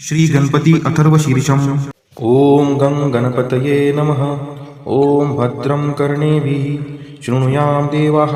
श्री गणपति अथर्वशीर्षम्। ॐ गं गणपतये नमः। ॐ भद्रं कर्णेभिः शृणुयाम देवाः,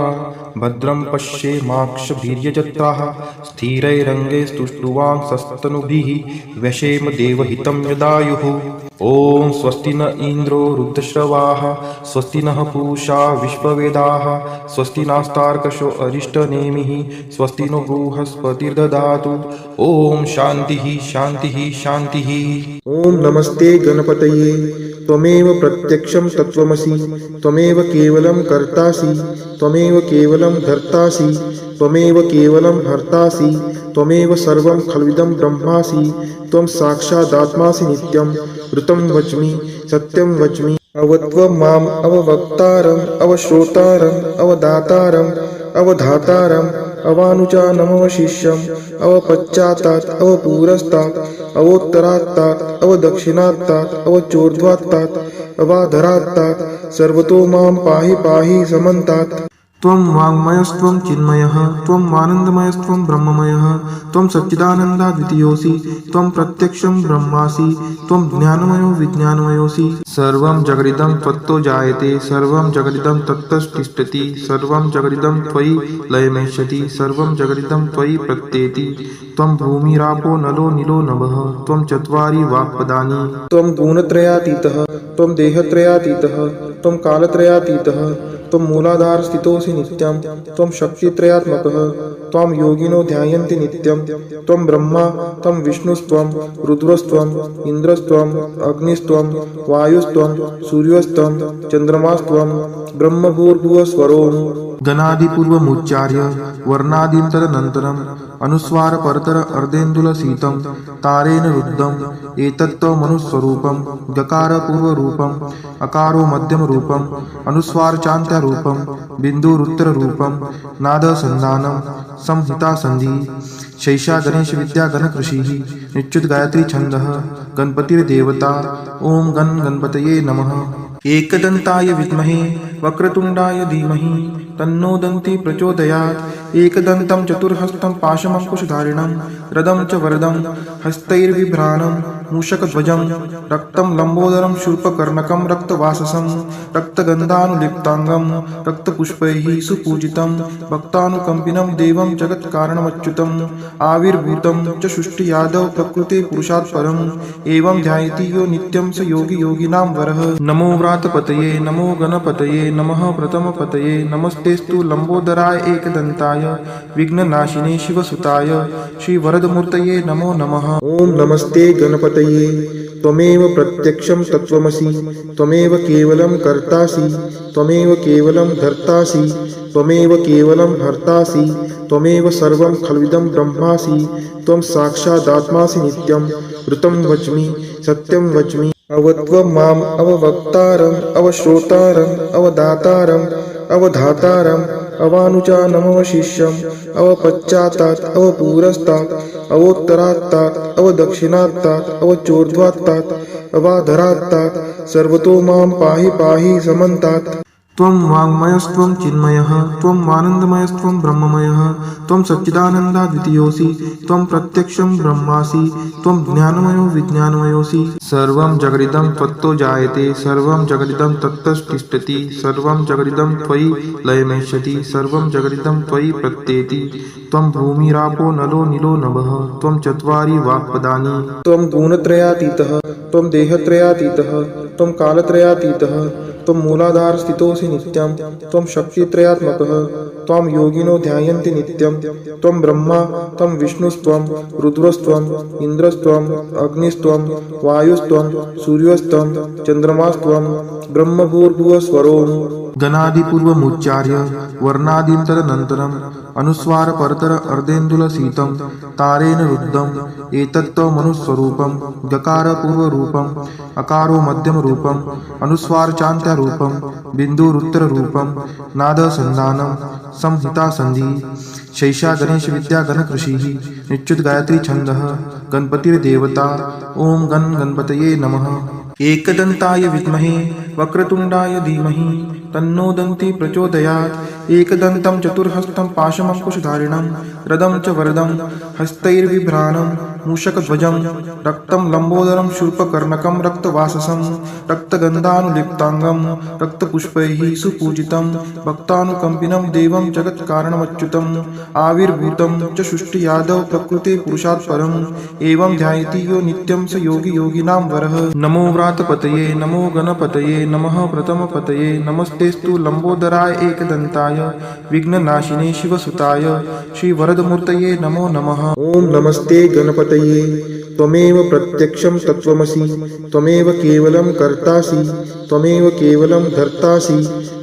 भद्रं पश्येमाक्षभिर्यजत्राः, स्थिरैरङ्गैस्तुष्टुवांसस्तनूभिः व्यशेम देवहितं यदायुः। ॐ स्वस्ति न इन्द्रो वृद्धश्रवाः, स्वस्ति नः पूषा विश्ववेदाः, स्वस्ति नास्तार्कशो अरिष्टनेमिः, स्वस्ति नो बृहस्पतिर्दधातु। ॐ शान्तिः शान्तिः शान्तिः। ओम नमस्ते गणपतये। त्वमेव प्रत्यक्षं तत्त्वमसि, त्वमेव केवलं कर्तासि, त्वमेव केवलं धर्तासि, त्वमेव केवलं हर्तासि, त्वमेव सर्वं खल्विदं ब्रह्मासि, त्वं साक्षादात्मासि नित्यं ऋतं वच्मि सत्यं वच्मि। अवत्वं माम् अववक्तारम् अवश्रोतारम् अवदातारम् अवधातारम् अवानुचानमवशिष्यम् अवपश्चात्तात् अवपुरस्तात् अवोत्तरात्तात् अवदक्षिणात्तात् अवचोर्ध्वात्तात् अवाधरात्तात् सर्वतो मां पाहि पाहि समन्तात्। त्वं वाङ्मयस्त्वं चिन्मयः, त्वं आनन्दमयस्त्वं ब्रह्ममयः, त्वं सच्चिदानन्दाद्वितीयोऽसि, त्वं प्रत्यक्षं ब्रह्मासि, त्वं ज्ञानमयो विज्ञानमयोऽसि। सर्वं जगदिदं त्वत्तो जायते, सर्वं जगदिदं तत्तस्तिष्ठति, सर्वं जगदिदं त्वयि लयमेष्यति, सर्वं जगदिदं त्वयि प्रत्येति। त्वं भूमिरापो नलो नीलो नभः, त्वं चत्वारि वाक्पदानि। त्वं गुणत्रयातीतः, त्वं देहत्रयातीतः, त्वं कालत्रयातीतः, त्वं मूलाधारस्थितोऽसि नित्यं, त्वं शक्तित्रयात्मकः, त्वां योगिनो ध्यायन्ति नित्यं। त्वं ब्रह्मा, त्वं विष्णुस्त्वं रुद्रस्त्वं इन्द्रस्त्वं अग्निस्त्वं वायुस्त्वं सूर्यस्त्वं चन्द्रमास्त्वं ब्रह्मभूर्भुवस्वरोम्। गणादिपूर्वमुच्चार्य वर्णादीं तदनन्तरम् अनुस्वार परतर अर्धेन्दुलसीतं तारेण रुद्धम् एतत्त्वमनुस्वरूपं। गकार पूर्वरूपम्, अकारो मध्यमरूपम्, अनुस्वार चान्त्यरूपं, बिन्दुरुत्तररूपं, नादसन्धानं, संहितासन्धिः। शैषा गणेशविद्या गणकृषिः, निच्युत गायत्री छन्दः, गणपतिर्देवता। ॐ गणपतये नमः। एकदन्ताय विद्महे वक्रतुण्डाय धीमहि तन्नो दन्ती प्रचोदयात्। एकदन्तं चतुर्हस्तं पाशमङ्कुशधारिणं रदं च वरदं हस्तैर्बिभ्राणं मूषकध्वजं रक्तं लम्बोदरं शूर्पकर्णकं रक्तवाससं रक्तगन्धानुलिप्ताङ्गं रक्तपुष्पैः सुपूजितं भक्तानुकम्पिनं देवं जगत्कारणमच्युतम् आविर्भूतं च सृष्टियादौ प्रकृते पुरुषात् परम् एवं ध्यायति यो नित्यं स योगी योगिनां वरः। नमो व्रातपतये नमो गणपतये नमः प्रथमपतये नमस्तेस्तु लम्बोदराय एकदन्ताय विघ्ननाशिने शिवसुताय श्रीवरदमूर्तये नमो नमः। ओम नमस्ते गणपतये। त्वमेव प्रत्यक्षं तत्त्वमसि, त्वमेव केवलं कर्तासि, त्वमेव केवलं धर्तासि, त्वमेव केवलं हर्तासि, त्वमेव सर्वं खल्विदं ब्रह्मासि, त्वं साक्षादात्मासि नित्यं ऋतं वच्मि सत्यं वच्मि। अवत्वं माम् अववक्तारम् अवश्रोतारम् अवदातारम् अवधातारम् अवानुचानमवशिष्यम् अवपश्चात्तात् अवपुरस्तात् अवोत्तरात्तात् अवदक्षिणात्तात् अवचोर्ध्वात्तात् अवाधरात्तात् सर्वतो मां पाहि पाहि समन्तात्। त्वं वाङ्मयस्त्वं चिन्मयः, त्वं आनन्दमयस्त्वं ब्रह्ममयः, त्वं सच्चिदानन्दाद्वितीयोऽसि, त्वं प्रत्यक्षं ब्रह्मासि, त्वं ज्ञानमयो विज्ञानमयोऽसि। सर्वं जगदिदं त्वत्तो जायते, सर्वं जगदिदं तत्तस्तिष्ठति, सर्वं जगदिदं त्वयि लयमेष्यति, सर्वं जगदिदं त्वयि प्रत्येति। त्वं भूमिरापो नलो नीलो नभः, त्वं चत्वारि वाक्पदानि। त्वं गुणत्रयातीतः, त्वं देहत्रयातीतः, त्वं कालत्रयातीतः, त्वं मूलाधारस्थितोऽसि नित्यं, त्वं शक्तित्रयात्मकः, त्वां योगिनो ध्यायन्ति नित्यं। त्वं ब्रह्मा, त्वं विष्णुस्त्वं रुद्रस्त्वं इन्द्रस्त्वं अग्निस्त्वं वायुस्त्वं सूर्यस्त्वं चन्द्रमास्त्वं ब्रह्मभूर्भुवस्वरोम्। गणादिपूर्वमुच्चार्य वर्णादीं तदनन्तरम् अनुस्वार परतर अर्धेन्दुलसीतं तारेण रुद्धम् एतत्त्वमनुस्वरूपं। गकार पूर्वरूपम्, अकारो मध्यमरूपम्, अनुस्वार चान्त्यरूपं, बिन्दुरुत्तररूपं, नादसन्धानं, संहितासन्धिः। शैषा गणेशविद्या गणकृषिः, निच्युत गायत्री छन्दः, गणपतिर्देवता। ॐ गणपतये नमः। एकदन्ताय विद्महे वक्रतुण्डाय धीमहि तन्नो दन्ती प्रचोदयात् एकदन्तं चतुर्हस्तं पाशमङ्कुशधारिणं रदं च वरदं हस्तैर्बिभ्राणं मूषकध्वजं रक्तं लम्बोदरं शूर्पकर्णकं रक्तवाससं रक्तगन्धानुलिप्ताङ्गं रक्तपुष्पैः सुपूजितं भक्तानुकम्पिनं देवं जगत्कारणमच्युतम् आविर्भूतं च सृष्टियादौ प्रकृते पुरुषात् परम् एवं ध्यायति यो नित्यं स योगी योगिनां वरः। नमो व्रातपतये नमो गणपतये नमः प्रथमपतये नमस्तेस्तु लम्बोदराय एकदन्ताय विघ्ननाशिने शिवसुताय श्रीवरदमूर्तये नमो नमः। ओम नमस्ते गणपतये त्वमेव प्रत्यक्षं तत्त्वमसि त्वमेव केवलं कर्तासि त्वमेव केवलं धर्तासि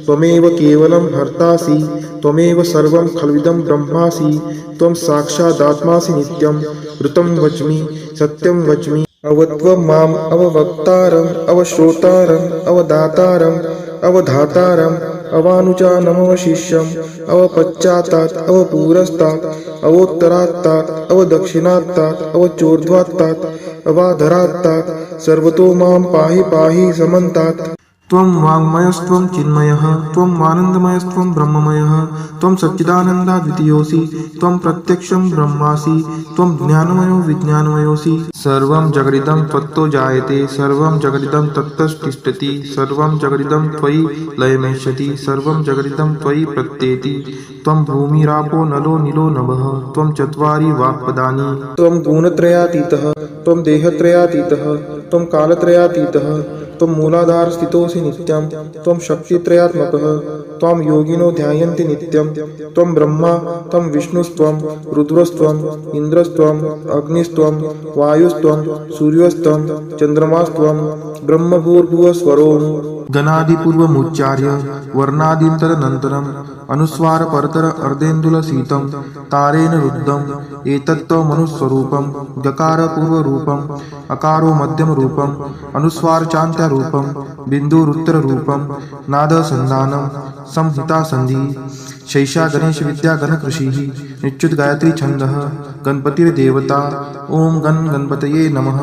त्वमेव केवलं हर्तासि त्वमेव सर्वं खल्विदं ब्रह्मासि त्वं साक्षादात्मासि नित्यं ऋतं वच्मि सत्यं वच्मि अवत्वं माम् अववक्तारम् अवश्रोतारम् अवदातारम् अवधातारम् अवानुचानमवशिष्यम् अवपश्चात्तात् अवपुरस्तात् अवोत्तरात्तात् अवदक्षिणात्तात् अवचोर्ध्वात्तात् अवाधरात्तात् सर्वतो मां पाहि पाहि समन्तात्। त्वं वाङ्मयस्त्वं चिन्मयः त्वं आनन्दमयस्त्वं ब्रह्ममयः त्वं सच्चिदानन्दाद्वितीयोऽसि त्वं प्रत्यक्षं ब्रह्मासि त्वं ज्ञानमयो विज्ञानमयोऽसि। सर्वं जगदिदं त्वत्तो जायते सर्वं जगदिदं तत्तस्तिष्ठति सर्वं जगदिदं त्वयि लयमेष्यति सर्वं जगदिदं त्वयि प्रत्येति। त्वं भूमिरापो नलो नीलो नभः त्वं चत्वारि वाक्पदानि। त्वं गुणत्रयातीतः त्वं देहत्रयातीतः त्वं कालत्रयातीतः त्वं मूलाधारस्थितोऽसि नित्यं त्वं शक्तित्रयात्मकः त्वं योगिनो ध्यायन्ति नित्यं त्वं ब्रह्मा त्वं विष्णुस्त्वं रुद्रस्त्वं इन्द्रस्त्वं अग्निस्त्वं वायुस्त्वं सूर्यस्त्वं चन्द्रमास्त्वं ब्रह्मभूर्भुवस्वरोम्। गणादिपूर्वमुच्चार्य वर्णादीं तदनन्तरम् अनुस्वारपरतर अर्धेन्दुलसीतं तारेण रुद्धम् एतत्त्वमनुस्वरूपं गकारपूर्वरूपम् अकारो मध्यमरूपम् अनुस्वारचान्त्यरूपं बिन्दुरुत्तररूपं नादसन्धानं संहितासन्धिः। शैषा गणेशविद्या गणकृषिः निच्युतगायत्री छन्दः गणपतिर्देवता। ॐ गणपतये नमः।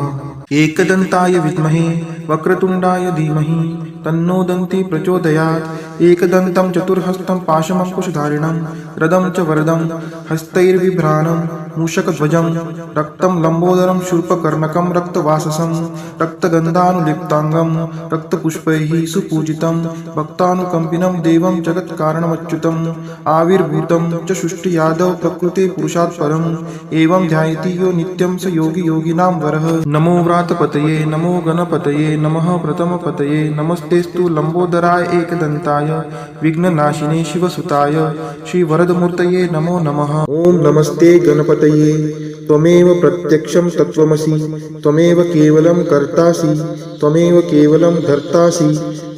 एकदन्ताय विद्महे वक्रतुण्डाय धीमहि तन्नो दन्ती प्रचोदयात् एकदन्तं चतुर्हस्तं पाशमङ्कुशधारिणं रदं च वरदं हस्तैर्बिभ्राणं मूषकध्वजं रक्तं लम्बोदरं शूर्पकर्णकं रक्तवाससं रक्तगन्धानुलिप्ताङ्गं रक्तपुष्पैः सुपूजितं भक्तानुकम्पिनं देवं जगत्कारणमच्युतम् आविर्भूतं च सृष्टियादौ प्रकृते पुरुषात् परम् एवं ध्यायति यो नित्यं स योगी योगिनां वरः। नमो व्रातपतये नमो गणपतये नमः प्रथमपतये नमस्तेस्तु लम्बोदराय एकदन्ताय विघ्ननाशिने शिवसुताय श्रीवरदमूर्तये नमो नमः। ओम नमस्ते गणपतये त्वमेव प्रत्यक्षं तत्त्वमसि त्वमेव केवलं कर्तासि त्वमेव केवलं धर्तासि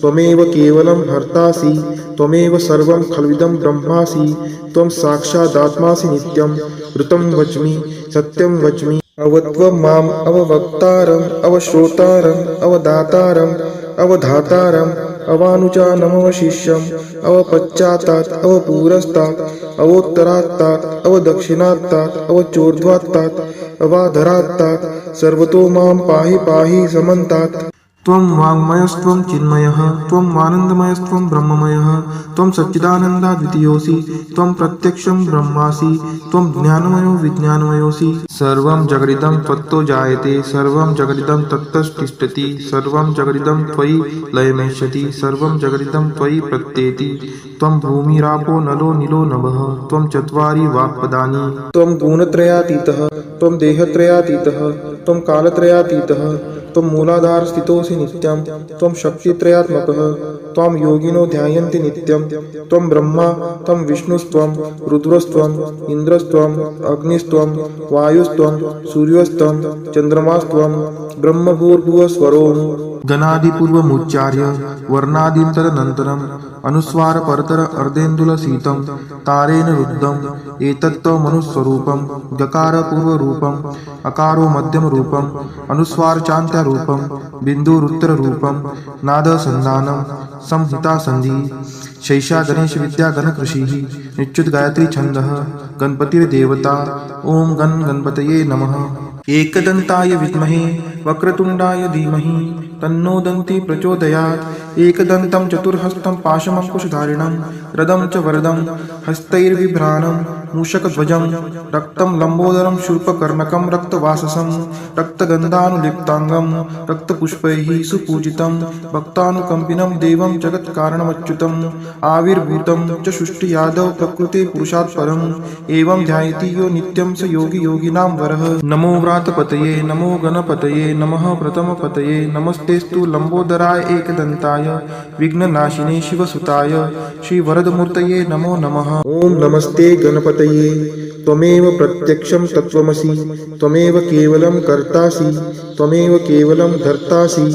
त्वमेव केवलं हर्तासि त्वमेव सर्वं खल्विदं ब्रह्मासि त्वं साक्षादात्मासि नित्यं ऋतं वच्मि सत्यं वच्मि अवत्वं माम् अववक्तारम् अवश्रोतारम् अवदातारम् अवधातारम् अवानुचानमवशिष्यम् अवपश्चात्तात् अवपुरस्तात् अवोत्तरात्तात् अवदक्षिणात्तात् अवचोर्ध्वात्तात् अवाधरात्तात् सर्वतो मां पाहि पाहि समन्तात्। त्वं वाङ्मयस्त्वं चिन्मयः त्वं आनन्दमयस्त्वं ब्रह्ममयः त्वं सच्चिदानन्दाद्वितीयोऽसि त्वं प्रत्यक्षं ब्रह्मासि त्वं ज्ञानमयो विज्ञानमयोऽसि। सर्वं जगदिदं त्वत्तो जायते सर्वं जगदिदं तत्तस्तिष्ठति सर्वं जगदिदं त्वयि लयमेष्यति सर्वं जगदिदं त्वयि प्रत्येति। त्वं भूमिरापो नलो नीलो नभः त्वं चत्वारि वाक्पदानि। त्वं गुणत्रयातीतः त्वं देहत्रयातीतः त्वं कालत्रयातीतः त्वं मूलाधारस्थितोऽसि नित्यं त्वं शक्तित्रयात्मकः त्वं योगिनो ध्यायन्ति नित्यं त्वं ब्रह्मा त्वं विष्णुस्त्वं रुद्रस्त्वं इन्द्रस्त्वं अग्निस्त्वं वायुस्त्वं सूर्यस्त्वं चन्द्रमास्त्वं ब्रह्मभूर्भुवस्वरोम्। गणादिपूर्वमुच्चार्य वर्णादीं तदनन्तरम् अनुस्वारपरतर अर्धेन्दुलसीतं तारेण रुद्धम् एतत्त्वमनुस्वरूपं गकारपूर्वरूपम् अकारो मध्यमरूपम् अनुस्वारचान्त्यरूपं बिन्दुरुत्तररूपं नादसन्धानं संहितासन्धिः। शैषा गणेशविद्या गणकृषिः निच्युतगायत्री छन्दः गणपतिर्देवता। ॐ गणपतये नमः। एकदन्ताय विद्महे वक्रतुण्डाय धीमहि तन्नो दन्ती प्रचोदयात् एकदन्तं चतुर्हस्तं पाशमङ्कुशधारिणं रदं च वरदं हस्तैर्बिभ्राणं मूषकध्वजं रक्तं लम्बोदरं शूर्पकर्णकं रक्तवाससं रक्तगन्धानुलिप्ताङ्गं रक्तपुष्पैः सुपूजितं भक्तानुकम्पिनं देवं जगत्कारणमच्युतम् आविर्भूतं च सृष्टियादौ प्रकृते पुरुषात् परम् एवं ध्यायति यो नित्यं स योगी योगिनां वरः। नमो व्रातपतये नमो गणपतये नमः प्रथमपतये नमस्तेस्तु लम्बोदराय एकदन्ताय विघ्ननाशिने शिवसुताय श्रीवरदमूर्तये नमो नमः। ॐ नमस्ते गणपतये त्वमेव प्रत्यक्षं तत्त्वमसि त्वमेव केवलं कर्तासि त्वमेव केवलं धर्तासि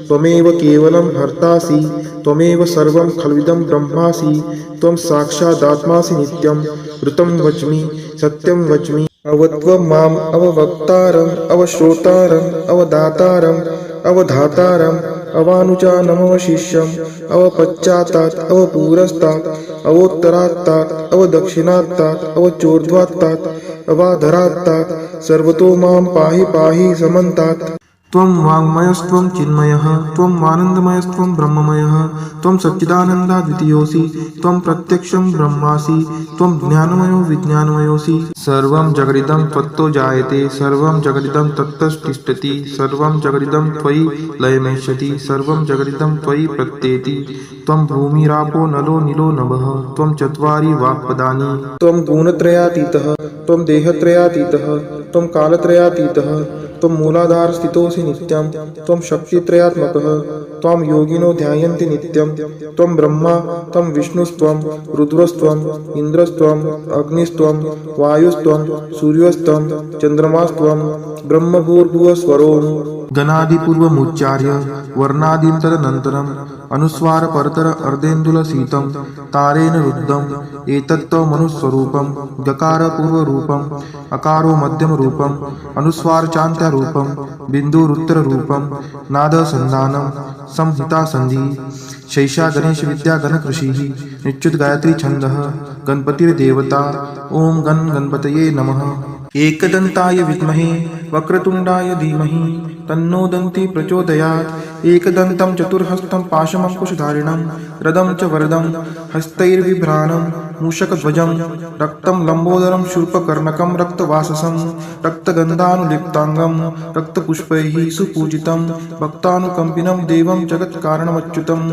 त्वमेव केवलं हर्तासि त्वमेव सर्वं खल्विदं ब्रह्मासि त्वं साक्षादात्मासि नित्यं ऋतं वच्मि सत्यं वच्मि अवत्वं माम् अववक्तारम् अवश्रोतारम् अवदातारम् अवधातारम् अवानुचानमवशिष्यम् अवपश्चात्तात् अवपुरस्तात् अवोत्तरात्तात् अवदक्षिणात्तात् अवचोर्ध्वात्तात् अवाधरात्तात् सर्वतो मां पाहि पाहि समन्तात्। त्वं वाङ्मयस्त्वं चिन्मयः त्वं आनन्दमयस्त्वं ब्रह्ममयः त्वं सच्चिदानन्दाद्वितीयोऽसि त्वं प्रत्यक्षं ब्रह्मासि त्वं ज्ञानमयो विज्ञानमयोऽसि। सर्वं जगदिदं त्वत्तो जायते सर्वं जगदिदं तत्तस्तिष्ठति सर्वं जगदिदं त्वयि लयमेष्यति सर्वं जगदिदं त्वयि प्रत्येति। त्वं भूमिरापो नलो नीलो नभः त्वं चत्वारि वाक्पदानि। त्वं गुणत्रयातीतः त्वं देहत्रयातीतः त्वं कालत्रयातीतः त्वं मूलाधारस्थितोऽसि नित्यं त्वं शक्तित्रयात्मकः त्वां योगिनो ध्यायन्ति नित्यं त्वं ब्रह्मा त्वं विष्णुस्त्वं रुद्रस्त्वं इन्द्रस्त्वं अग्निस्त्वं वायुस्त्वं सूर्यस्त्वं चन्द्रमास्त्वं ब्रह्मभूर्भुवस्वरोम्। गणादिपूर्वमुच्चार्य वर्णादिं तदनन्तरम् अनुस्वार परतर अर्धेन्दुलसीतं तारेण रुद्धम् एतत्त्वमनुस्वरूपं गकार पूर्वरूपम् अकारो मध्यमरूपम् अनुस्वार चान्त्यरूपं बिन्दुरुत्तररूपं नादसन्धानं संहितासन्धिः शैषा गणेशविद्या गणकृषिः निच्युत गायत्री छन्दः गणपतिर्देवता। ॐ गणपतये नमः। एकदन्ताय विद्महे वक्रतुण्डाय धीमहि तन्नो दन्ती प्रचोदयात् एकदन्तं चतुर्हस्तं पाशमङ्कुशधारिणं रदं च वरदं हस्तैर्बिभ्राणं मूषकध्वजं रक्तं लम्बोदरं शूर्पकर्णकं रक्तवाससं रक्तगन्धानुलिप्ताङ्गं रक्तपुष्पैः सुपूजितं भक्तानुकम्पिनं देवं जगत्कारणमच्युतम्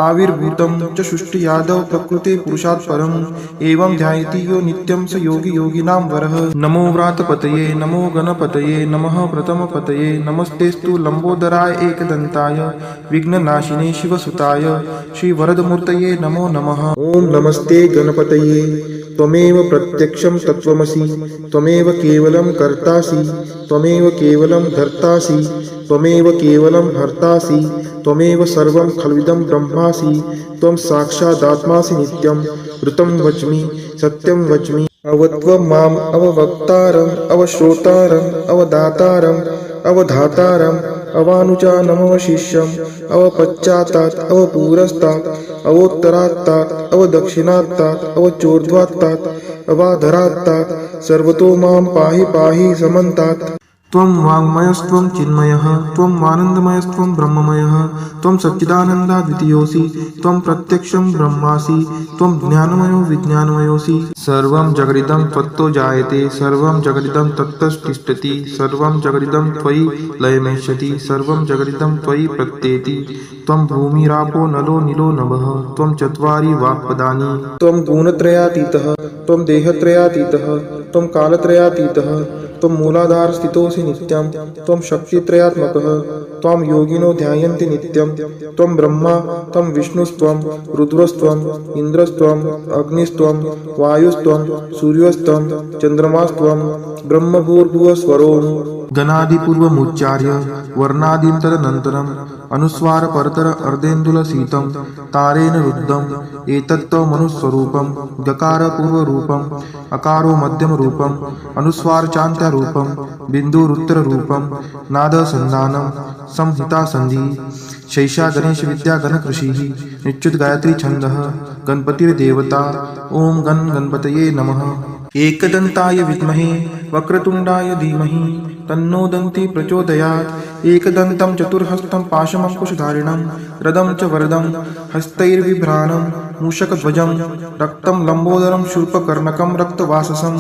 आविर्भूतं च सृष्टियादौ प्रकृते पुरुषात् परम् एवं ध्यायति यो नित्यं स योगी योगिनां वरः। नमो व्रातपतये नमो गणपतये नमः प्रथमपतये नमस्तेस्तु लम्बोदराय एकदन्ताय विघ्ननाशिने शिवसुताय श्रीवरदमूर्तये नमो नमः। ॐ नमस्ते गणपतये त्वमेव प्रत्यक्षं तत्त्वमसि त्वमेव केवलं कर्तासि त्वमेव केवलं धर्तासि त्वमेव केवलं हर्तासि त्वमेव सर्वं खल्विदं ब्रह्मासि त्वं साक्षादात्मासि नित्यं ऋतं वच्मि सत्यं वच्मि अवत्वं माम् अववक्तारम् अवश्रोतारम् अवदातारम् अवधातारम् अवानुचानमवशिष्यम् अवपश्चात्तात् अवपुरस्तात् अवोत्तरात्तात् अवदक्षिणात्तात् अवचोर्ध्वात्तात् अवाधरात्तात् सर्वतो मां पाहि पाहि समन्तात्। त्वं वाङ्मयस्त्वं चिन्मयः त्वं आनन्दमयस्त्वं ब्रह्ममयः त्वं सच्चिदानन्दाद्वितीयोऽसि त्वं प्रत्यक्षं ब्रह्मासि त्वं ज्ञानमयो विज्ञानमयोऽसि। सर्वं जगदिदं त्वत्तो जायते सर्वं जगदिदं तत्तस्तिष्ठति सर्वं जगदिदं त्वयि लयमेष्यति सर्वं जगदिदं त्वयि प्रत्येति। त्वं भूमिरापो नलो नीलो नभः त्वं चत्वारि वाक्पदानि। त्वं गुणत्रयातीतः त्वं देहत्रयातीतः त्वं कालत्रयातीतः त्वं मूलाधारस्थितोऽसि नित्यं त्वं शक्तित्रयात्मकः त्वां योगिनो ध्यायन्ति नित्यं त्वं ब्रह्मा त्वं विष्णुस्त्वं रुद्रस्त्वं इन्द्रस्त्वं अग्निस्त्वं वायुस्त्वं सूर्यस्त्वं चन्द्रमास्त्वं ब्रह्मभूर्भुवस्वरोम्। गणादिपूर्वमुच्चार्य वर्णादिं तदनन्तरम् अनुस्वार परतर अर्धेन्दुलसीतं तारेण रुद्धम् एतत्त्वमनुस्वरूपं गकार पूर्वरूपम् अकारो मध्यमरूपम् अनुस्वार चान्त्यरूपं बिन्दुरुत्तररूपं नादसन्धानं संहितासन्धिः शैषा गणेशविद्या गणकृषिः निच्युत गायत्री छन्दः गणपतिर्देवता। ॐ गणपतये नमः। एकदन्ताय विद्महे वक्रतुण्डाय धीमहि तन्नो दन्ती प्रचोदयात् एकदन्तं चतुर्हस्तं पाशमङ्कुशधारिणं रदं च वरदं हस्तैर्बिभ्राणं मूषकध्वजं रक्तं लम्बोदरं शूर्पकर्णकं रक्तवाससं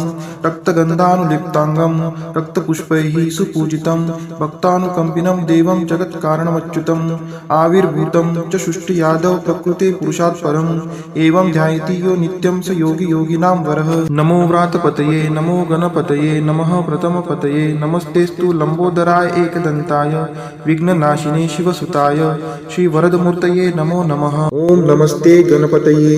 रक्तगन्धानुलिप्ताङ्गं रक्तपुष्पैः सुपूजितं भक्तानुकम्पिनं देवं जगत्कारणमच्युतम् आविर्भूतं च सृष्टियादौ प्रकृते पुरुषात् परम् एवं ध्यायति यो नित्यं स योगी योगिनां वरः। नमो व्रातपतये नमो गणपतये नमः प्रथमपतये नमस्तेस्तु लम्बोदराय एकदन्ताय विघ्ननाशिने शिवसुताय श्रीवरदमूर्तये नमो नमः। ॐ नमस्ते गणपतये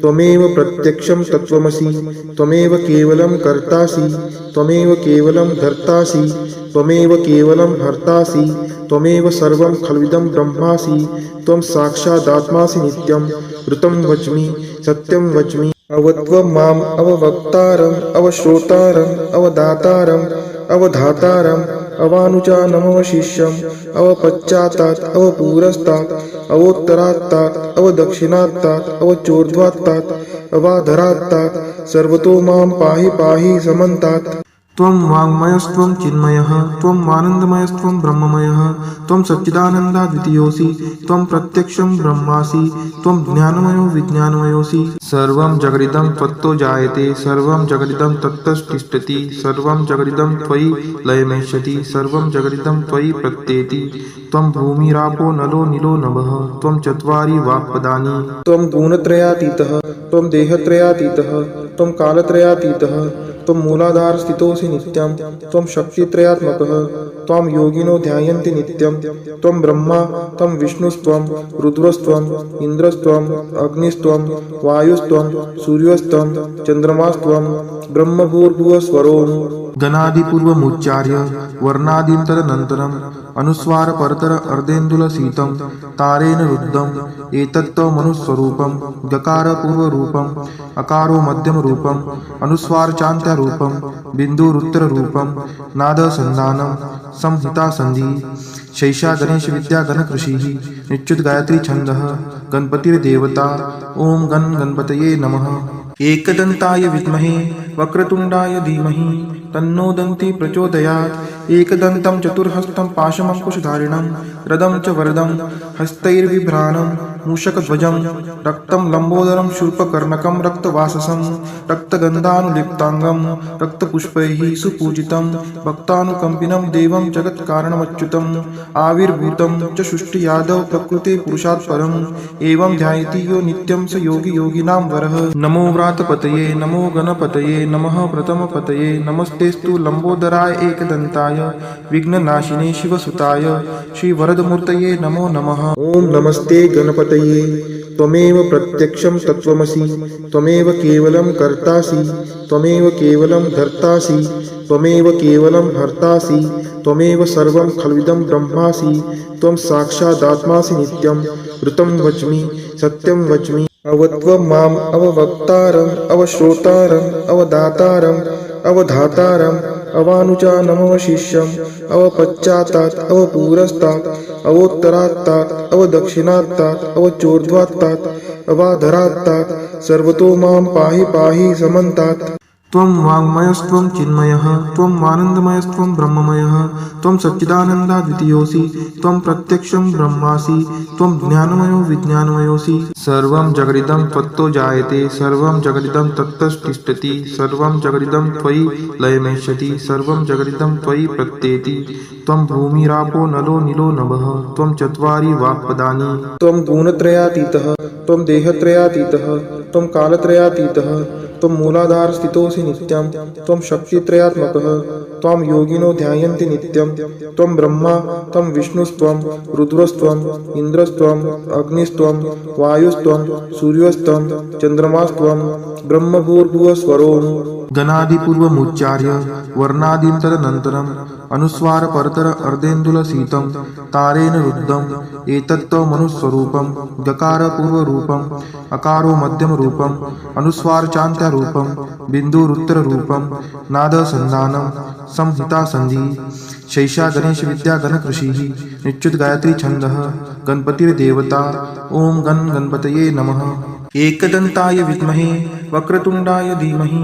त्वमेव प्रत्यक्षं तत्त्वमसि त्वमेव केवलं कर्तासि त्वमेव केवलं धर्तासि त्वमेव केवलं हर्तासि त्वमेव सर्वं खल्विदं ब्रह्मासि त्वं साक्षादात्मासि नित्यं ऋतं वच्मि सत्यं वच्मि अवत्वं माम् अववक्तारम् अवश्रोतारम् अवदातारम् अवधातारम् अवानुचानमवशिष्यम् अवपश्चात्तात् अवपुरस्तात् अवोत्तरात्तात् अवदक्षिणात्तात् अवचोर्ध्वात्तात् अवाधरात्तात् सर्वतो मां पाहि पाहि समन्तात्। त्वं वाङ्मयस्त्वं चिन्मयः त्वं आनन्दमयस्त्वं ब्रह्ममयः त्वं सच्चिदानन्दाद्वितीयोऽसि त्वं प्रत्यक्षं ब्रह्मासि त्वं ज्ञानमयो विज्ञानमयोऽसि। सर्वं जगदिदं त्वत्तो जायते सर्वं जगदिदं तत्तस्तिष्ठति सर्वं जगदिदं त्वयि लयमेष्यति सर्वं जगदिदं त्वयि प्रत्येति। त्वं भूमिरापो नलो नीलो नभः त्वं चत्वारि वाक्पदानि। त्वं गुणत्रयातीतः त्वं देहत्रयातीतः त्वं कालत्रयातीतः त्वं मूलाधारस्थितोऽसि नित्यं त्वं शक्तित्रयात्मकः त्वां योगिनो ध्यायन्ति नित्यं त्वं ब्रह्मा त्वं विष्णुस्त्वं रुद्रस्त्वं इन्द्रस्त्वं अग्निस्त्वं वायुस्त्वं सूर्यस्त्वं चन्द्रमास्त्वं ब्रह्मभूर्भुवस्वरोम्। गणादिपूर्वमुच्चार्य वर्णादीं तदनन्तरम् अनुस्वारपरतर अर्धेन्दुलसीतं तारेण रुद्धम् एतत्त्वमनुस्वरूपं गकारपूर्वरूपम् अकारो मध्यमरूपम् अनुस्वारचान्त्यरूपं बिन्दुरुत्तररूपं नादसन्धानं संहितासन्धिः। शैषा गणेशविद्या गणकृषिः निच्युतगायत्री छन्दः गणपतिर्देवता। ॐ गणपतये नमः। एकदन्ताय विद्महे वक्रतुण्डाय धीमहि तन्नो दन्ती प्रचोदयात् एकदन्तं चतुर्हस्तं पाशमङ्कुशधारिणं रदं च वरदं हस्तैर्बिभ्राणं मूषकध्वजं रक्तं लम्बोदरं शूर्पकर्णकं रक्तवाससं रक्तगन्धानुलिप्ताङ्गं रक्तपुष्पैः सुपूजितं भक्तानुकम्पिनं देवं जगत्कारणमच्युतम् आविर्भूतं च सृष्टियादौ प्रकृते पुरुषात् परम् एवं ध्यायति यो नित्यं स योगी योगिनां वरः। नमो व्रातपतये नमो गणपतये नमः प्रथमपतये नमस्तेस्तु लम्बोदराय एकदन्ताय विघ्ननाशिने शिवसुताय श्रीवरदमूर्तये नमो नमः। ॐ नमस्ते गणपतये त्वमेव प्रत्यक्षं तत्त्वमसि त्वमेव केवलं कर्तासि त्वमेव केवलं धर्तासि त्वमेव केवलं हर्तासि त्वमेव सर्वं खल्विदं ब्रह्मासि त्वं साक्षादात्मासि नित्यं ऋतं वच्मि सत्यं वच्मि अवत्वं माम् अववक्तारम् अवश्रोतारम् अवदातारम् अवधातारम् अवानुचानमवशिष्यम् अवपश्चात्तात् अवपुरस्तात् अवोत्तरात्तात् अवदक्षिणात्तात् अवचोर्ध्वात्तात् अवाधरात्तात् सर्वतो मां पाहि पाहि समन्तात्। त्वं वाङ्मयस्त्वं चिन्मयः त्वं आनन्दमयस्त्वं ब्रह्ममयः त्वं सच्चिदानन्दाद्वितीयोऽसि त्वं प्रत्यक्षं ब्रह्मासि त्वं ज्ञानमयो विज्ञानमयोऽसि। सर्वं जगदिदं त्वत्तो जायते सर्वं जगदिदं तत्तस्तिष्ठति सर्वं जगदिदं त्वयि लयमेष्यति सर्वं जगदिदं त्वयि प्रत्येति। त्वं भूमिरापो नलो नीलो नभः त्वं चत्वारि वाक्पदानि। त्वं गुणत्रयातीतः त्वं देहत्रयातीतः त्वं कालत्रयातीतः त्वं मूलाधारस्थितोऽसि नित्यं त्वं शक्तित्रयात्मकः त्वां योगिनो ध्यायन्ति नित्यं त्वं ब्रह्मा त्वं विष्णुस्त्वं रुद्रस्त्वं इन्द्रस्त्वं अग्निस्त्वं वायुस्त्वं सूर्यस्त्वं चन्द्रमास्त्वं ब्रह्मभूर्भुवस्वरोम्। गणादिपूर्वमुच्चार्य वर्णादीं तदनन्तरम् अनुस्वारपरतर अर्धेन्दुलसीतं तारेण रुद्धम् एतत्त्वमनुस्वरूपं गकारपूर्वरूपम् अकारो मध्यमरूपम् अनुस्वारचान्त्यरूपं बिन्दुरुत्तररूपं नादसन्धानं संहितासन्धिः। शैषा गणेशविद्या गणकृषिः निच्युतगायत्री छन्दः गणपतिर्देवता। ॐ गणपतये नमः। एकदन्ताय विद्महे वक्रतुण्डाय धीमहि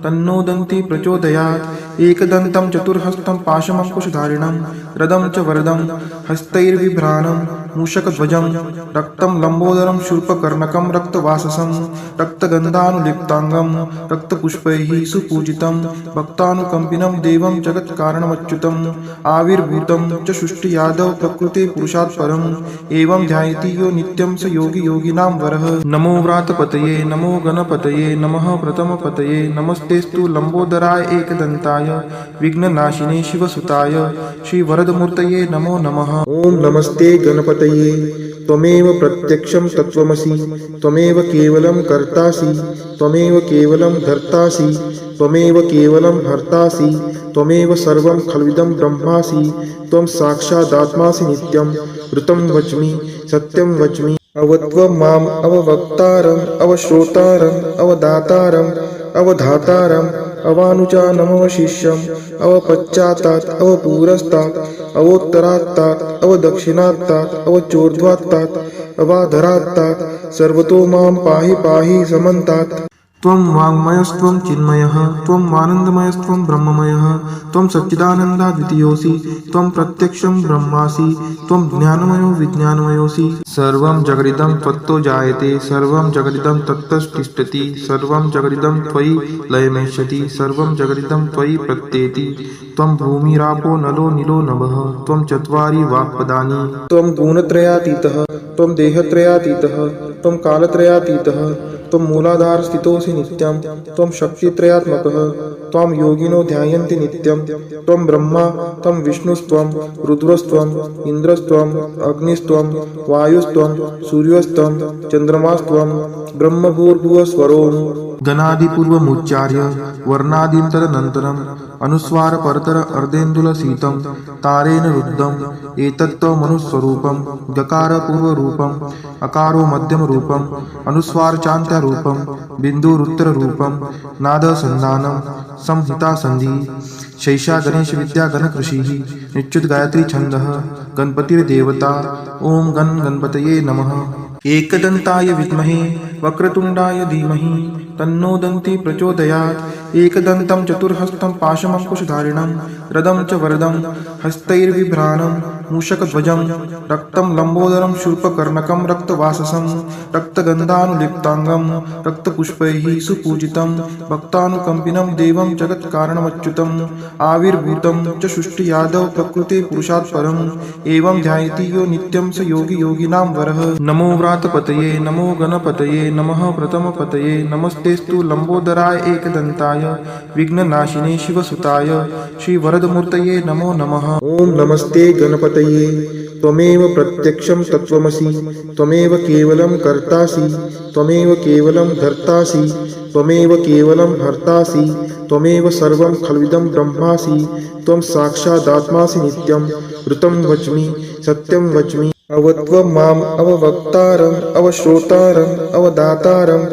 तन्नो दन्ती प्रचोदयात् एकदन्तं चतुर्हस्तं पाशमङ्कुशधारिणं रदं च वरदं हस्तैर्बिभ्राणं मूषकध्वजं रक्तं लम्बोदरं शूर्पकर्णकं रक्तवाससं रक्तगन्धानुलिप्ताङ्गं रक्तपुष्पैः सुपूजितं भक्तानुकम्पिनं देवं जगत्कारणमच्युतम् आविर्भूतं च सृष्टियादौ प्रकृते पुरुषात् परम् एवं ध्यायति यो नित्यं स योगी योगिनां वरः। नमो व्रातपतये नमो गणपतये नमः प्रथमपतये नमस्तेस्तु लम्बोदराय एकदन्ताय विघ्ननाशिने शिवसुताय श्रीवरदमूर्तये नमो नमः। ॐ नमस्ते गणपतये त्वमेव प्रत्यक्षं तत्त्वमसि त्वमेव केवलं कर्तासि त्वमेव केवलं धर्तासि त्वमेव केवलं हर्तासि त्वमेव सर्वं खल्विदं ब्रह्मासि त्वं साक्षादात्मासि नित्यं ऋतं वच्मि सत्यं वच्मि अवत्वं माम् अववक्तारम् अवश्रोतारम् अवदातारम् अवधातारम् अवानुचानमवशिष्यम् अवपश्चात्तात् अवपुरस्तात् अवोत्तरात्तात् अवदक्षिणात्तात् अवचोर्ध्वात्तात् अवाधरात्तात् सर्वतो मां पाहि पाहि समन्तात्। त्वं वाङ्मयस्त्वं चिन्मयः त्वं आनन्दमयस्त्वं ब्रह्ममयः त्वं सच्चिदानन्दाद्वितीयोऽसि त्वं प्रत्यक्षं ब्रह्मासि त्वं ज्ञानमयो विज्ञानमयोऽसि। सर्वं जगदिदं त्वत्तो जायते सर्वं जगदिदं तत्तस्तिष्ठति सर्वं जगदिदं त्वयि लयमेष्यति सर्वं जगदिदं त्वयि प्रत्येति। त्वं भूमिरापो नलो नीलो नभः त्वं चत्वारि वाक्पदानि। त्वं गुणत्रयातीतः त्वं देहत्रयातीतः त्वं कालत्रयातीतः त्वं मूलाधारस्थितोऽसि नित्यं त्वं शक्तित्रयात्मकः त्वां योगिनो ध्यायन्ति नित्यं। त्वं ब्रह्मा त्वं विष्णुस्त्वं रुद्रस्त्वं इन्द्रस्त्वं अग्निस्त्वं वायुस्त्वं सूर्यस्त्वं चन्द्रमास्त्वं ब्रह्मभूर्भुवस्वरोम्। गणादिपूर्वमुच्चार्य वर्णादिं तदनन्तरम् अनुस्वारपरतर अर्धेन्दुलसीतं तारेण रुद्धम् एतत्त्वमनुस्वरूपं गकारपूर्वरूपम् अकारो मध्यमरूपम् अनुस्वारचान्त्यरूपं बिन्दुरुत्तररूपं नादसन्धानं संहितासन्धिः। शैषा गणेशविद्या गणकृषिः निच्युतगायत्री छन्दः गणपतिर्देवता। ॐ गणपतये नमः। एकदन्ताय विद्महे वक्रतुण्डाय धीमहि तन्नो दन्ती प्रचोदयात्। एकदन्तं चतुर्हस्तं पाशमङ्कुशधारिणं रदं च वरदं हस्तैर्बिभ्राणं मूषकध्वजं रक्तं लम्बोदरं शूर्पकर्णकं रक्तवाससं रक्तगन्धानुलिप्ताङ्गं रक्तपुष्पैः सुपूजितं भक्तानुकम्पिनं देवं जगत्कारणमच्युतम् आविर्भूतं च सृष्टियादौ प्रकृते पुरुषात् परम् एवं ध्यायति यो नित्यं स योगी योगिनां वरः। नमो व्रातपतये नमो गणपतये नमः प्रथमपतये नमस्तेस्तु लम्बोदराय एकदन्ताय विघ्ननाशिने शिवसुताय श्रीवरदमूर्तये नमो नमः। ॐ नमस्ते गणपतये त्वमेव प्रत्यक्षं तत्त्वमसि त्वमेव केवलं कर्तासि त्वमेव केवलं धर्तासि त्वमेव केवलं हर्तासि त्वमेव सर्वं खल्विदं ब्रह्मासि त्वं साक्षादात्मासि नित्यं ऋतं वच्मि सत्यं वच्मि अवत्वं माम् अववक्तारम् अवश्रोतारम् अवदातारम्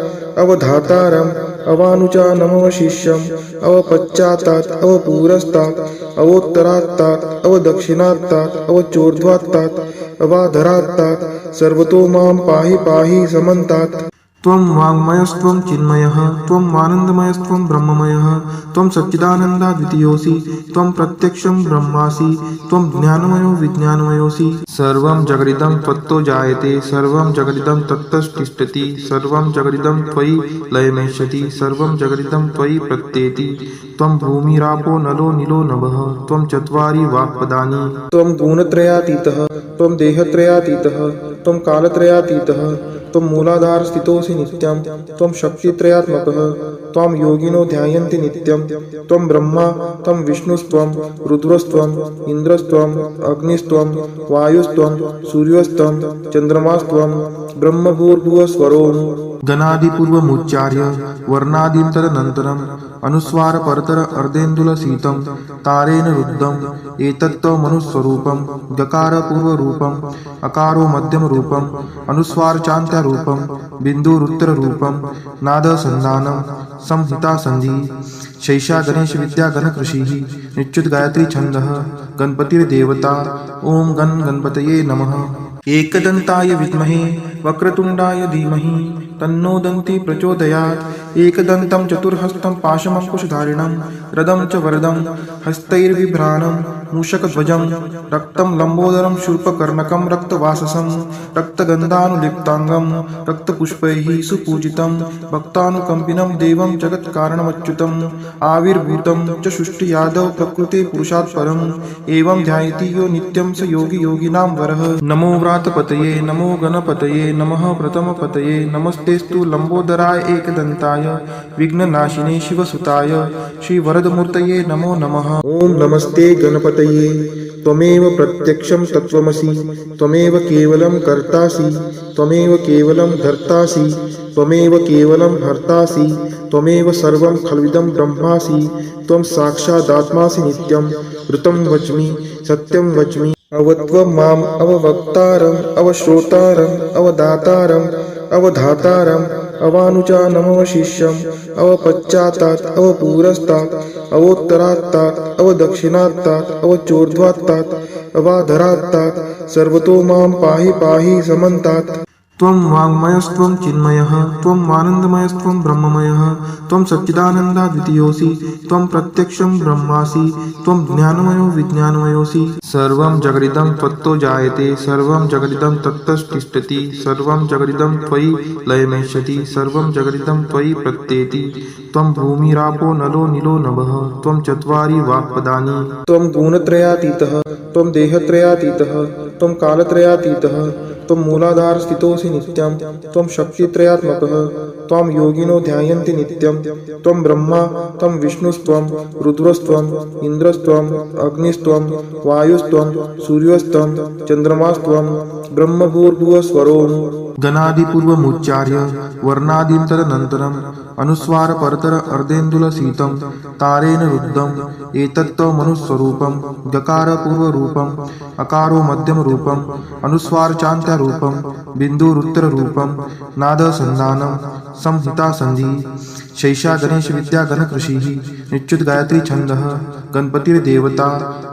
अवधातारम् अवानुचानमवशिष्यम् अवपश्चात्तात् अवपुरस्तात् अवोत्तरात्तात् अवदक्षिणात्तात् अवचोर्ध्वात्तात् अवाधरात्तात् सर्वतो मां पाहि पाहि समन्तात्। त्वं वाङ्मयस्त्वं चिन्मयः त्वं आनन्दमयस्त्वं ब्रह्ममयः त्वं सच्चिदानन्दाद्वितीयोऽसि त्वं प्रत्यक्षं ब्रह्मासि त्वं ज्ञानमयो विज्ञानमयोऽसि। सर्वं जगदिदं त्वत्तो जायते सर्वं जगदिदं तत्तस्तिष्ठति सर्वं जगदिदं त्वयि लयमेष्यति सर्वं जगदिदं त्वयि प्रत्येति। त्वं भूमिरापो नलो नीलो नभः त्वं चत्वारि वाक्पदानि। त्वं गुणत्रयातीतः त्वं देहत्रयातीतः त्वं कालत्रयातीतः त्वं मूलाधारस्थितोऽसि नित्यं त्वं शक्तित्रयात्मकः त्वां योगिनो ध्यायन्ति नित्यं। त्वं ब्रह्मा त्वं विष्णुस्त्वं रुद्रस्त्वं इन्द्रस्त्वं अग्निस्त्वं वायुस्त्वं सूर्यस्त्वं चन्द्रमास्त्वं ब्रह्मभूर्भुवस्वरोम्। गणादिपूर्वमुच्चार्य वर्णादिं तदनन्तरम् अनुस्वारपरतर अर्धेन्दुलसीतं तारेण रुद्धम् एतत्त्वमनुस्वरूपं गकारपूर्वरूपम् अकारो मध्यमरूपम् अनुस्वारचान्त्यरूपं बिन्दुरुत्तररूपं नादसन्धानं संहितासन्धिः। शैषा गणेशविद्या गणकृषिः निच्युतगायत्री छन्दः गणपतिर्देवता। ॐ गणपतये नमः। एकदन्ताय विद्महे वक्रतुण्डाय धीमहि तन्नो दन्ती प्रचोदयात् एकदन्तं चतुर्हस्तं पाशमङ्कुशधारिणं रदं च वरदं हस्तैर्बिभ्राणं मूषकध्वजं रक्तं लम्बोदरं शूर्पकर्णकं रक्तवाससं रक्तगन्धानुलिप्ताङ्गं रक्तपुष्पैः सुपूजितं भक्तानुकम्पिनं देवं जगत्कारणमच्युतम् आविर्भूतं च सृष्टियादौ प्रकृते पुरुषात् परम् एवं ध्यायति यो नित्यं स योगी योगिनां वरः। नमो व्रातपतये नमो गणपतये नमः प्रथमपतये नमस्तेस्तु लम्बोदराय एकदन्ताय विघ्ननाशिने शिवसुताय श्रीवरदमूर्तये नमो नमः। ॐ नमस्ते गणपतये त्वमेव प्रत्यक्षं तत्त्वमसि त्वमेव केवलं कर्तासि त्वमेव केवलं धर्तासि त्वमेव केवलं हर्तासि त्वमेव सर्वं खल्विदं ब्रह्मासि त्वं साक्षादात्मासि नित्यं ऋतं वच्मि सत्यं वच्मि अवत्वं माम् अववक्तारम् अवश्रोतारम् अवदातारम् अवधातारम् अवानुचानमवशिष्यम् अवपश्चात्तात् अवपुरस्तात् अवोत्तरात्तात् अवदक्षिणात्तात् अवचोर्ध्वात्तात् अवाधरात्तात् सर्वतो मां पाहि पाहि समन्तात्। त्वं वाङ्मयस्त्वं चिन्मयः त्वं आनन्दमयस्त्वं ब्रह्ममयः त्वं सच्चिदानन्दाद्वितीयोऽसि त्वं प्रत्यक्षं ब्रह्मासि त्वं ज्ञानमयो विज्ञानमयोऽसि। सर्वं जगदिदं त्वत्तो जायते सर्वं जगदिदं तत्तस्तिष्ठति सर्वं जगदिदं त्वयि लयमेष्यति सर्वं जगदिदं त्वयि प्रत्येति। त्वं भूमिरापो नलो नीलो नभः त्वं चत्वारि वाक्पदानि। त्वं गुणत्रयातीतः त्वं देहत्रयातीतः त्वं कालत्रयातीतः त्वं मूलाधारस्थितोऽसि नित्यं त्वं शक्तित्रयात्मकः त्वं योगिनो ध्यायन्ति नित्यं त्वं ब्रह्मा त्वं विष्णुस्त्वं रुद्रस्त्वं इन्द्रस्त्वं अग्निस्त्वं वायुस्त्वं सूर्यस्त्वं चन्द्रमास्त्वं ब्रह्मभूर्भुवस्वरोम्। गणादिपूर्वमुच्चार्य वर्णादिं तदनन्तरम् अनुस्वार परतर अर्धेन्दुलसीतं तारेण रुद्धम् एतत्त्वमनुस्वरूपं गकार पूर्वरूपम् अकारो मध्यमरूपम् अनुस्वार चान्त्यरूपं बिन्दुरुत्तररूपं नादसन्धानं संहितासन्धि शैषा गणेशविद्या गणकृषिः निच्युत गायत्री छन्दः गणपतिर्देवता।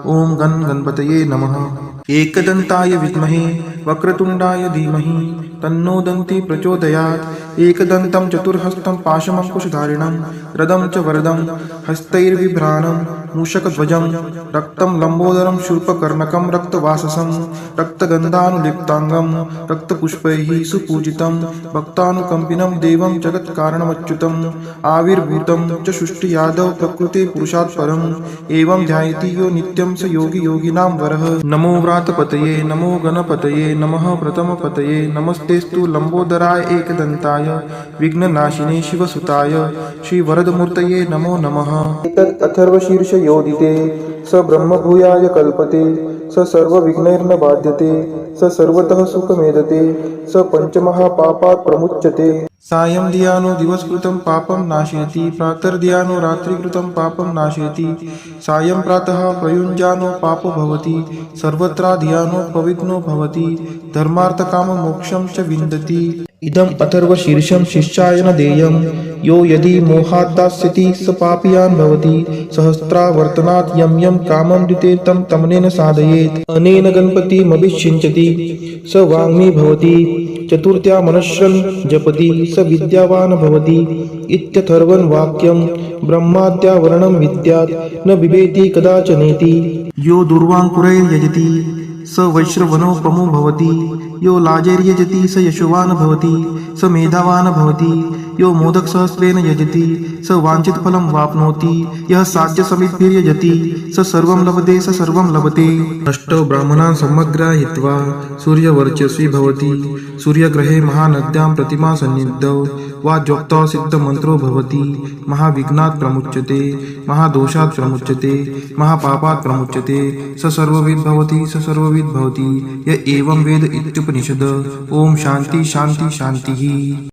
ॐ गणपतये नमः। एकदन्ताय विद्महे वक्रतुण्डाय धीमहि तन्नो दन्ती प्रचोदयात् एकदन्तं चतुर्हस्तं पाशमङ्कुशधारिणं रदं च वरदं हस्तैर्बिभ्राणं मूषकध्वजं रक्तं लम्बोदरं शूर्पकर्णकं रक्तवाससं रक्तगन्धानुलिप्ताङ्गं रक्तपुष्पैः सुपूजितं भक्तानुकम्पिनं देवं जगत्कारणमच्युतम् आविर्भूतं च सृष्टियादौ प्रकृते पुरुषात् परम् एवं ध्यायति यो नित्यं स योगी योगिनां वरः। नमो व्रातपतये नमो गणपतये नमः प्रथमपतये नमस्तेस्तु लम्बोदराय एकदन्ताय विघ्ननाशिने शिवसुताय श्रीवरदमूर्तये नमो नमः। एतत् अथर्वशीर्षयोदिते स ब्रह्मभूयाय कल्पते स सर्वविघ्नैर्न बाध्यते स सर्वतः सुखमेदते स पञ्चमहापापात् प्रमुच्यते। सायं धियानो दिवसकृतं पापं नाशयति प्रातर्धियानो रात्रिकृतं पापं नाशयति सायं प्रातः प्रयुञ्जानो पापो भवति सर्वत्र धियानो पवित्नो भवति धर्मार्थकाममोक्षं च विन्दति। इदम् अथर्वशीर्षं शिष्याय न देयं यो यदि मोहात् दास्यति स पापीयान् भवति सहस्रावर्तनात् यं यं कामं दिते तं तमनेन साधयेत् अनेन गणपतिमभिषिञ्चति स वाङ्मी भवति चतुर्थ्या मनश्रन् जपति स विद्यावान् भवति इत्यथर्वं वाक्यं ब्रह्माद्यावरणं विद्यात् न बिभेति कदाचनेति। यो दुर्वाङ्कुरैर्यजति स वैश्रवणोपमो भवति यो लाजैर्यजति स यशोवान् भवति स मेधावान् भवति यो मोदकसहस्रेण यजति स वाञ्छितफलं वाप्नोति यः साध्यसमिद्भिर्यजति स सर्वं लभते स सर्वं लभते। अष्टौ ब्राह्मणान् समग्रायित्वा सूर्यवर्चस्वी भवति सूर्यग्रहे महानद्यां प्रतिमा सन्निधौ वाजोक्तौ सिद्धमन्त्रो भवति महाविघ्नात् प्रमुच्यते महादोषात् प्रमुच्यते महापापात् प्रमुच्यते स सर्वविद् भवति स सर्वविद् भवति य एवं वेद इत्युपनिषद। ओम शांति शांति शांति।